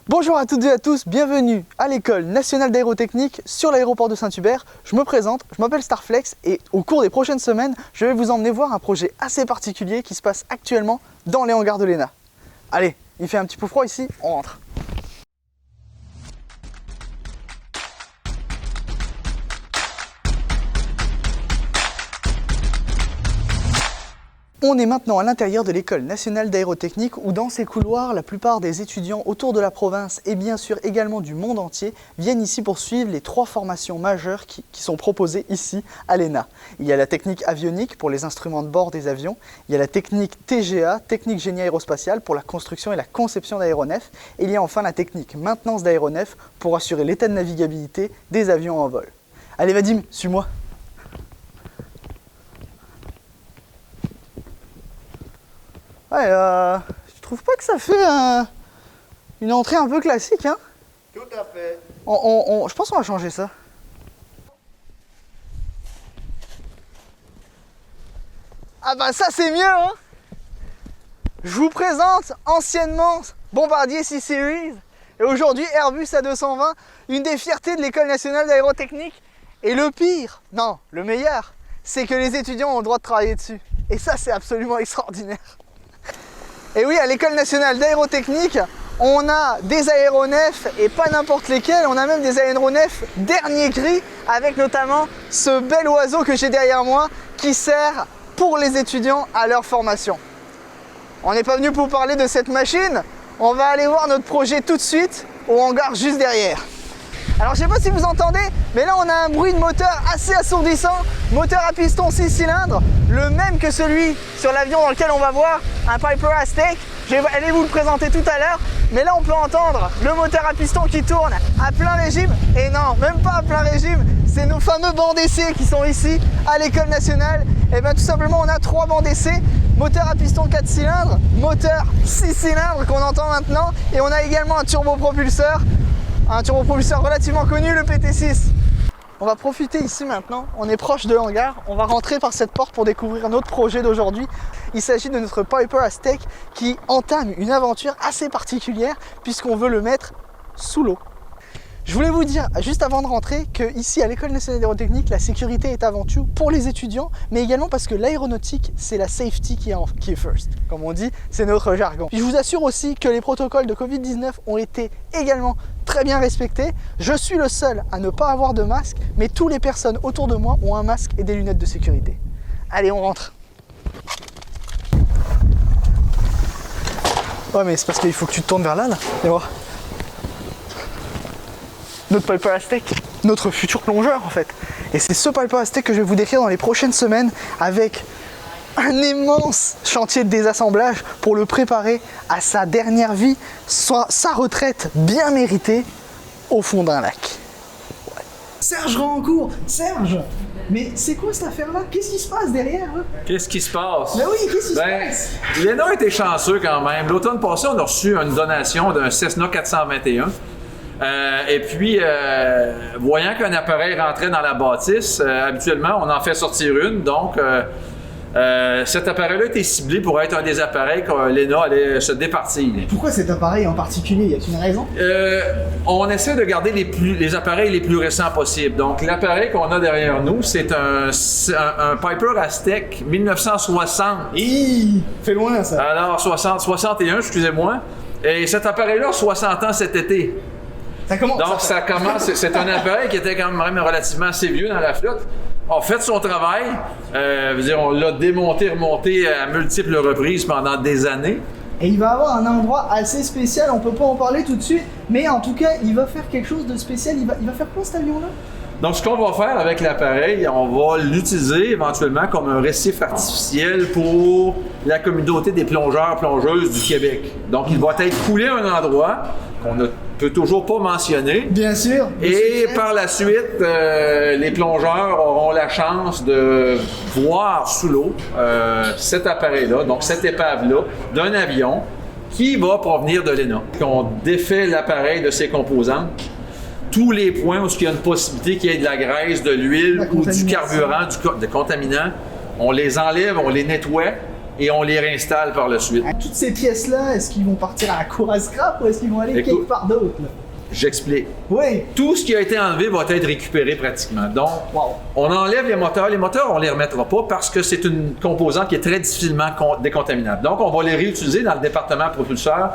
Bonjour à toutes et à tous, bienvenue à l'École nationale d'aérotechnique sur l'aéroport de Saint-Hubert. Je me présente, je m'appelle Starflex et au cours des prochaines semaines, je vais vous emmener voir un projet assez particulier qui se passe actuellement dans les hangars de l'ENA. Allez, il fait un petit peu froid ici, on rentre. On est maintenant à l'intérieur de l'École nationale d'aérotechnique où dans ces couloirs, la plupart des étudiants autour de la province et bien sûr également du monde entier viennent ici pour suivre les 3 formations majeures qui sont proposées ici à l'ENA. Il y a la technique avionique pour les instruments de bord des avions, il y a la technique TGA, technique génie aérospatiale pour la construction et la conception d'aéronefs, et il y a enfin la technique maintenance d'aéronefs pour assurer l'état de navigabilité des avions en vol. Allez Vadim, suis-moi. Ouais, je trouve pas que ça fait une entrée un peu classique, hein? Tout à fait. Je pense qu'on va changer ça. Ah bah ça c'est mieux, hein? Je vous présente anciennement Bombardier C-Series et aujourd'hui Airbus A220, une des fiertés de l'École nationale d'aérotechnique. Et le pire, non, le meilleur, c'est que les étudiants ont le droit de travailler dessus. Et ça c'est absolument extraordinaire. Et oui, à l'École nationale d'aérotechnique, on a des aéronefs et pas n'importe lesquels, on a même des aéronefs dernier cri avec notamment ce bel oiseau que j'ai derrière moi qui sert pour les étudiants à leur formation. On n'est pas venu pour parler de cette machine, on va aller voir notre projet tout de suite au hangar juste derrière. Alors je sais pas si vous entendez, mais là on a un bruit de moteur assez assourdissant, moteur à piston 6 cylindres, le même que celui sur l'avion dans lequel on va voir, un Piper Aztec. Je vais aller vous le présenter tout à l'heure, mais là on peut entendre le moteur à piston qui tourne à plein régime, et non, même pas à plein régime, c'est nos fameux bancs d'essai qui sont ici à l'École nationale. Et bien tout simplement on a 3 bancs d'essai, moteur à piston 4 cylindres, moteur 6 cylindres qu'on entend maintenant, et on a également un turbopropulseur relativement connu, le PT6. On va profiter ici maintenant, on est proche de l'hangar, on va rentrer par cette porte pour découvrir notre projet d'aujourd'hui. Il s'agit de notre Piper Aztec qui entame une aventure assez particulière puisqu'on veut le mettre sous l'eau. Je voulais vous dire, juste avant de rentrer, qu'ici à l'École nationale d'aérotechnique, la sécurité est avant tout pour les étudiants, mais également parce que l'aéronautique, c'est la safety qui est first. Comme on dit, c'est notre jargon. Puis je vous assure aussi que les protocoles de Covid-19 ont été également très bien respectés. Je suis le seul à ne pas avoir de masque, mais toutes les personnes autour de moi ont un masque et des lunettes de sécurité. Allez, on rentre. Ouais, mais c'est parce qu'il faut que tu te tournes vers là. Et voir. Notre Piper Aztec, notre futur plongeur en fait. Et c'est ce Piper Aztec que je vais vous décrire dans les prochaines semaines avec un immense chantier de désassemblage pour le préparer à sa dernière vie, soit sa retraite bien méritée au fond d'un lac. Ouais. Serge Rancourt, Serge, mais c'est quoi cette affaire-là? Qu'est-ce qui se passe derrière? Qu'est-ce qui se passe? Mais oui, qu'est-ce qui se passe? L'ENA a été chanceux quand même. L'automne passé, on a reçu une donation d'un Cessna 421. Et puis, voyant qu'un appareil rentrait dans la bâtisse, habituellement, on en fait sortir une. Donc, cet appareil-là était ciblé pour être un des appareils que l'ENA allait se départir. Pourquoi cet appareil en particulier? Y a-t-il une raison? On essaie de garder les appareils les plus récents possibles. Donc, l'appareil qu'on a derrière nous, c'est un Piper Aztec 1960. Fait loin ça. Alors, 61, excusez-moi. Et cet appareil-là a 60 ans cet été. Donc, ça commence. C'est un appareil qui était quand même relativement assez vieux dans la flotte. On a fait son travail. On l'a démonté, remonté à multiples reprises pendant des années. Et il va avoir un endroit assez spécial, on peut pas en parler tout de suite, mais en tout cas, il va faire quelque chose de spécial. Il va faire quoi cet avion-là? Donc, ce qu'on va faire avec l'appareil, on va l'utiliser éventuellement comme un récif artificiel pour la communauté des plongeurs-plongeuses du Québec. Donc, il va être coulé à un endroit qu'on ne peut toujours pas mentionner. Bien sûr. Et par la suite, les plongeurs auront la chance de voir sous l'eau cet appareil-là, donc cette épave-là, d'un avion qui va provenir de l'ENA. On défait l'appareil de ses composantes. Tous les points où il y a une possibilité qu'il y ait de la graisse, de l'huile ou du carburant, des contaminants, on les enlève, on les nettoie et on les réinstalle par la suite. Toutes ces pièces-là, est-ce qu'ils vont partir à la cour à scrap ou est-ce qu'ils vont aller quelque part d'autre? J'explique. Oui. Tout ce qui a été enlevé va être récupéré pratiquement. Donc, on enlève les moteurs. Les moteurs, on ne les remettra pas parce que c'est une composante qui est très difficilement décontaminable. Donc, on va les réutiliser dans le département propulseur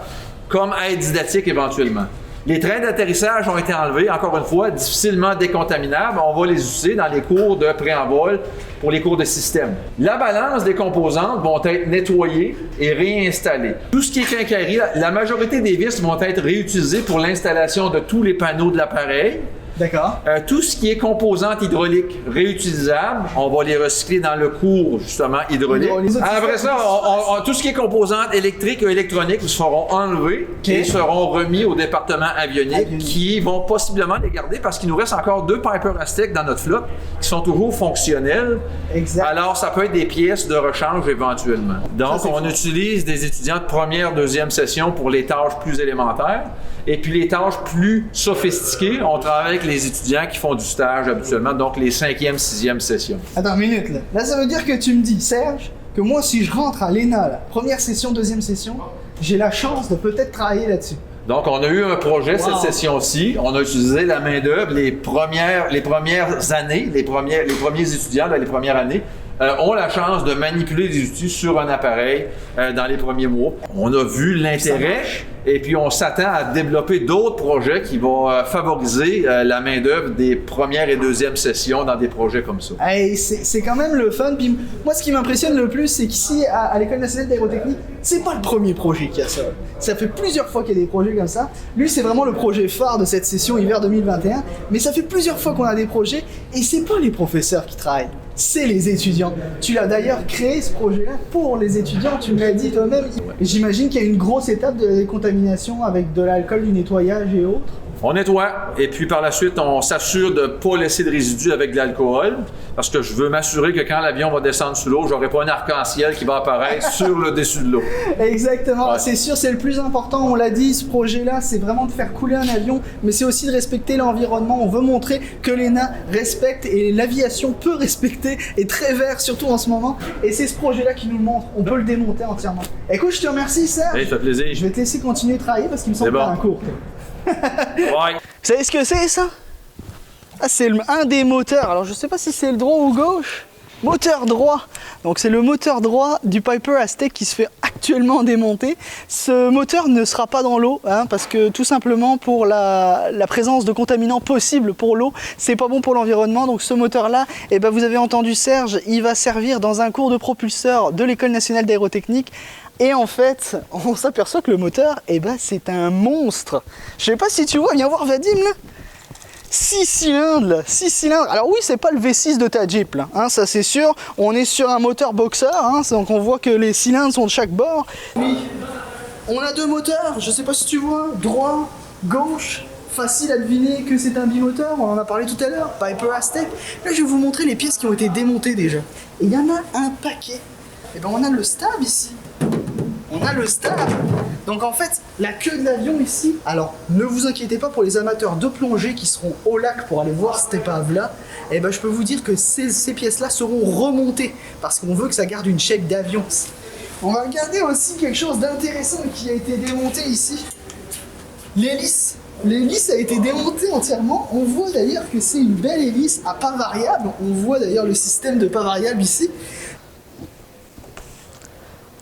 comme aide didactique éventuellement. Les trains d'atterrissage ont été enlevés, encore une fois, difficilement décontaminables. On va les utiliser dans les cours de pré-envol pour les cours de système. La balance des composantes vont être nettoyées et réinstallées. Tout ce qui est quincaillerie, la majorité des vis vont être réutilisées pour l'installation de tous les panneaux de l'appareil. D'accord. Tout ce qui est composantes hydrauliques réutilisables, on va les recycler dans le cours, justement, hydraulique. Après ça, tout ce qui est composantes électriques et électroniques seront enlevés et seront remis au département avionique qui vont possiblement les garder parce qu'il nous reste encore 2 Piper Aztec dans notre flotte qui sont toujours fonctionnels. Exact. Alors, ça peut être des pièces de rechange éventuellement. Donc, on utilise des étudiants de première, deuxième session pour les tâches plus élémentaires. Et puis les tâches plus sophistiquées, on travaille avec les étudiants qui font du stage habituellement, donc les 5e, 6e sessions. Attends une minute là. Là, ça veut dire que tu me dis, Serge, que moi, si je rentre à l'ENA, là, première session, deuxième session, j'ai la chance de peut-être travailler là-dessus. Donc, on a eu un projet cette session-ci. On a utilisé la main-d'œuvre les premières années, les premiers étudiants, les premières années. Ont la chance de manipuler des outils sur un appareil dans les premiers mois. On a vu l'intérêt et puis on s'attend à développer d'autres projets qui vont favoriser la main-d'œuvre des premières et deuxièmes sessions dans des projets comme ça. Hey, c'est quand même le fun. Puis moi, ce qui m'impressionne le plus, c'est qu'ici, à l'École nationale d'aérotechnique, c'est pas le premier projet qui a ça. Ça fait plusieurs fois qu'il y a des projets comme ça. Lui, c'est vraiment le projet phare de cette session hiver 2021. Mais ça fait plusieurs fois qu'on a des projets et c'est pas les professeurs qui travaillent. C'est les étudiants. Tu l'as d'ailleurs créé ce projet-là pour les étudiants, tu me l'as dit toi-même. J'imagine qu'il y a une grosse étape de décontamination avec de l'alcool, du nettoyage et autres. On nettoie et puis par la suite, on s'assure de ne pas laisser de résidus avec de l'alcool parce que je veux m'assurer que quand l'avion va descendre sous l'eau, j'aurai pas un arc-en-ciel qui va apparaître sur le dessus de l'eau. Exactement, c'est sûr, c'est le plus important, on l'a dit, ce projet-là, c'est vraiment de faire couler un avion, mais c'est aussi de respecter l'environnement. On veut montrer que l'ENA respecte et l'aviation peut respecter, est très vert, surtout en ce moment, et c'est ce projet-là qui nous le montre, on peut le démonter entièrement. Écoute, je te remercie, Serge. Ça fait plaisir. Je vais te laisser continuer de travailler parce qu'il me semble pas un cours. Ouais. Vous savez ce que c'est ça? Ah, c'est un des moteurs, alors je sais pas si c'est le droit ou gauche. Moteur droit. Donc c'est le moteur droit du Piper Aztec qui se fait actuellement démonter. Ce moteur ne sera pas dans l'eau, hein, parce que tout simplement pour la présence de contaminants possibles pour l'eau, c'est pas bon pour l'environnement. Donc ce moteur-là, eh ben, vous avez entendu Serge, il va servir dans un cours de propulseur de l'École nationale d'aérotechnique. Et en fait, on s'aperçoit que le moteur, eh ben, c'est un monstre. Je sais pas si tu vois, viens voir Vadim là. 6 cylindres là, 6 cylindres. Alors oui, c'est pas le V6 de ta Jeep là, hein, ça c'est sûr. On est sur un moteur boxer, hein, donc on voit que les cylindres sont de chaque bord. Oui, on a 2 moteurs, je sais pas si tu vois, droit, gauche. Facile à deviner que c'est un bimoteur, on en a parlé tout à l'heure, Piper Aztec. Là, je vais vous montrer les pièces qui ont été démontées déjà. Et il y en a un paquet. Et ben on a le stab ici. On a le stab. Donc en fait, la queue de l'avion ici, alors ne vous inquiétez pas pour les amateurs de plongée qui seront au lac pour aller voir cette épave-là, et ben je peux vous dire que ces pièces-là seront remontées parce qu'on veut que ça garde une shape d'avion. On va regarder aussi quelque chose d'intéressant qui a été démonté ici. L'hélice. L'hélice a été démontée entièrement. On voit d'ailleurs que c'est une belle hélice à pas variable. On voit d'ailleurs le système de pas variable ici.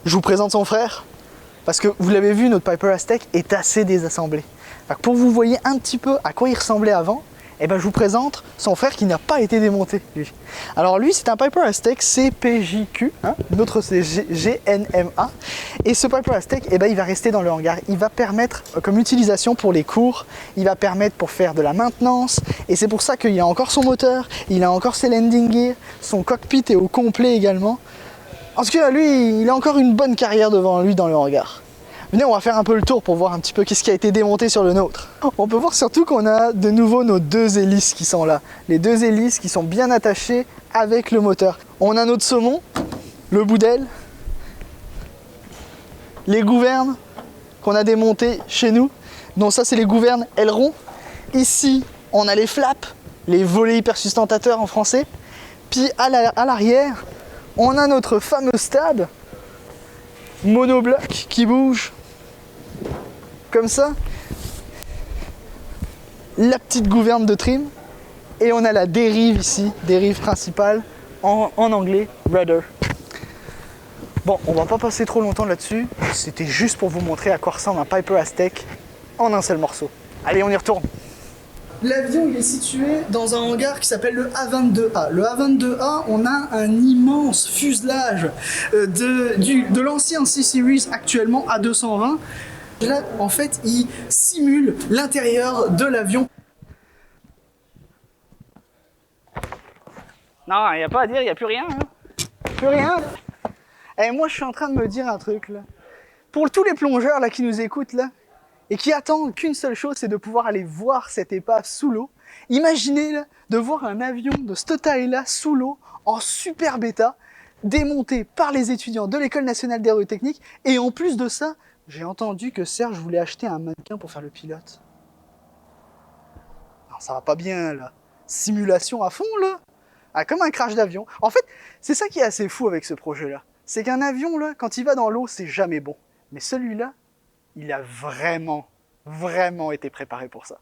Je vous présente son frère, parce que vous l'avez vu, notre Piper Aztec est assez désassemblé. Pour que vous voyez un petit peu à quoi il ressemblait avant, eh ben, je vous présente son frère qui n'a pas été démonté, lui. Alors lui, c'est un Piper Aztec CPJQ, hein, l'autre c'est GNMA, et ce Piper Aztec, eh ben, il va rester dans le hangar. Il va permettre, comme utilisation pour les cours, il va permettre pour faire de la maintenance, et c'est pour ça qu'il a encore son moteur, il a encore ses landing gears, son cockpit est au complet également. En tout cas, lui, il a encore une bonne carrière devant lui dans le hangar. Venez, on va faire un peu le tour pour voir un petit peu qu'est-ce qui a été démonté sur le nôtre. On peut voir surtout qu'on a de nouveau nos 2 hélices qui sont là. Les 2 hélices qui sont bien attachées avec le moteur. On a notre saumon, le bout d'aile, les gouvernes qu'on a démontées chez nous. Donc ça, c'est les gouvernes ailerons. Ici, on a les flaps, les volets hypersustentateurs en français. Puis à l'arrière, on a notre fameux stab monobloc qui bouge comme ça. La petite gouverne de trim. Et on a la dérive ici, dérive principale, en anglais, rudder. Bon, on va pas passer trop longtemps là-dessus. C'était juste pour vous montrer à quoi ressemble un Piper Aztec en un seul morceau. Allez, on y retourne. L'avion il est situé dans un hangar qui s'appelle le A22A. Le A22A, on a un immense fuselage de l'ancien C-Series actuellement A220. Là, en fait, il simule l'intérieur de l'avion. Non, il n'y a pas à dire, il n'y a plus rien. Hein. Plus rien. Et moi, je suis en train de me dire un truc, là. Pour tous les plongeurs là, qui nous écoutent, là, et qui attendent qu'une seule chose, c'est de pouvoir aller voir cette épave sous l'eau. Imaginez là, de voir un avion de cette taille-là sous l'eau, en super bêta, démonté par les étudiants de l'École nationale d'aérotechnique. Et en plus de ça, j'ai entendu que Serge voulait acheter un mannequin pour faire le pilote. Non, ça va pas bien, là. Simulation à fond, là. Ah, comme un crash d'avion. En fait, c'est ça qui est assez fou avec ce projet-là. C'est qu'un avion, là, quand il va dans l'eau, c'est jamais bon. Mais celui-là, il a vraiment été préparé pour ça.